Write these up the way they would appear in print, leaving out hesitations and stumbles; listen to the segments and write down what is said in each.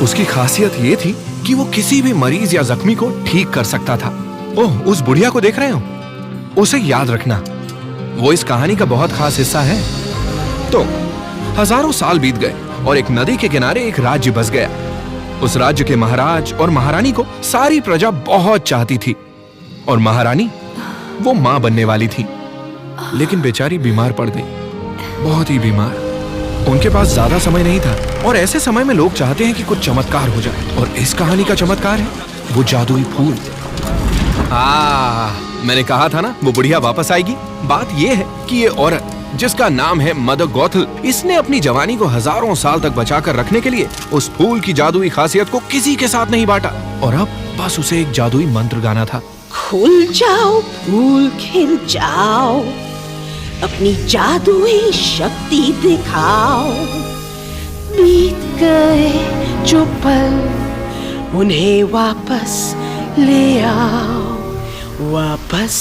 उसकी खासियत ये थी कि वो किसी भी मरीज या जख्मी को ठीक कर सकता था। ओह, उस बुढ़िया को देख रहे हो? उसे याद रखना, वो इस कहानी का बहुत खास हिस्सा है। तो हजारों साल बीत गए और एक नदी के किनारे एक राज्य बस गया। उस राज्य के महाराज और महारानी को सारी प्रजा बहुत चाहती थी और महारानी वो मां बनने वाली थी, लेकिन बेचारी बीमार पड़ गई, बहुत ही बीमार। उनके पास ज्यादा समय नहीं था और ऐसे समय में लोग चाहते हैं कि कुछ चमत्कार हो जाए, और इस कहानी का चमत्कार है वो जादुई फूल। मैंने कहा था ना वो बुढ़िया वापस आएगी। बात ये है कि ये औरत जिसका नाम है मदर गॉथल, इसने अपनी जवानी को हजारों साल तक बचाकर रखने के लिए उस फूल की जादुई खासियत को किसी के साथ नहीं बांटा, और अब बस उसे एक जादुई मंत्र गाना था। खुल जाओ फूल खिल जाओ, अपनी जादुई शक्ति दिखाओ, बीत गए जो पल उन्हें वापस ले आओ, वापस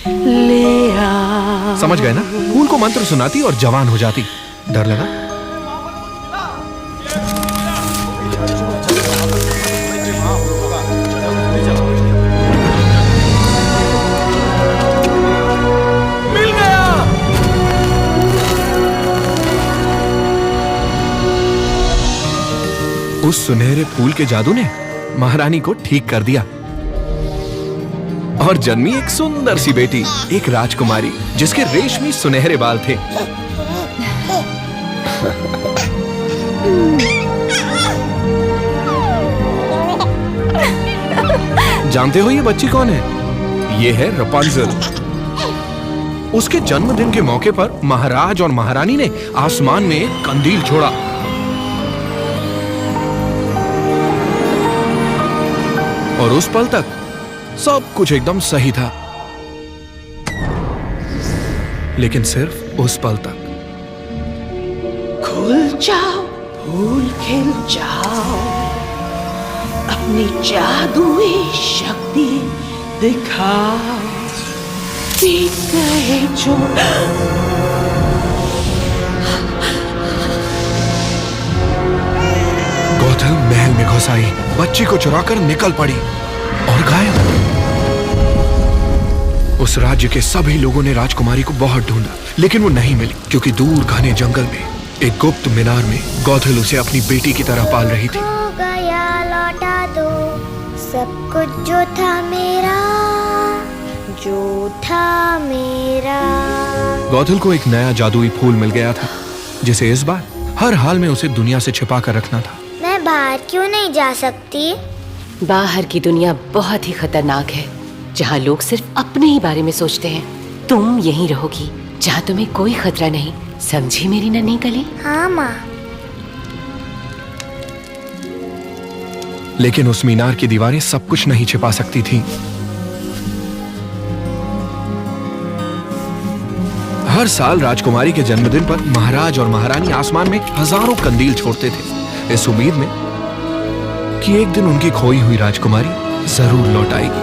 ले आओ। समझ गए ना? फूल को मंत्र सुनाती और जवान हो जाती। डर लगा? मिल गया। उस सुनहरे फूल के जादू ने महारानी को ठीक कर दिया और जन्मी एक सुंदर सी बेटी, एक राजकुमारी जिसके रेशमी सुनहरे बाल थे। जानते हो ये बच्ची कौन है? ये है रपुंज़ल। उसके जन्मदिन के मौके पर महाराज और महारानी ने आसमान में एक कंदील छोड़ा। और उस पल तक सब कुछ एकदम सही था, लेकिन सिर्फ उस पल तक। खुल जाओ फूल खिल जाओ, अपनी जादुई शक्ति दिखाओ, बीत गए जो गॉथल महल में घुस आई, बच्ची को चुराकर निकल पड़ी और गायब। उस राज्य के सभी लोगों ने राजकुमारी को बहुत ढूंढा, लेकिन वो नहीं मिली, क्योंकि दूर घने जंगल में एक गुप्त मीनार में गॉथल उसे अपनी बेटी की तरह पाल रही थी। हो गया लौटा दो सब कुछ जो था मेरा, जो था मेरा। गॉथल को एक नया जादुई फूल मिल गया था, जिसे इस बार हर हाल में उसे दुनिया से छिपा कर रखना था। मैं बाहर क्यों नहीं जा सकती? बाहर की दुनिया बहुत ही खतरनाक है, जहाँ लोग सिर्फ अपने ही बारे में सोचते हैं। तुम यहीं रहोगी जहाँ तुम्हें कोई खतरा नहीं, समझी मेरी नन्ही कली? हाँ माँ। लेकिन उस मीनार की दीवारें सब कुछ नहीं छिपा सकती थीं। हर साल राजकुमारी के जन्मदिन पर महाराज और महारानी आसमान में हजारों कंदील छोड़ते थे, इस उम्मीद में कि एक दिन उनकी खोई हुई राजकुमारी जरूर लौट आएगी।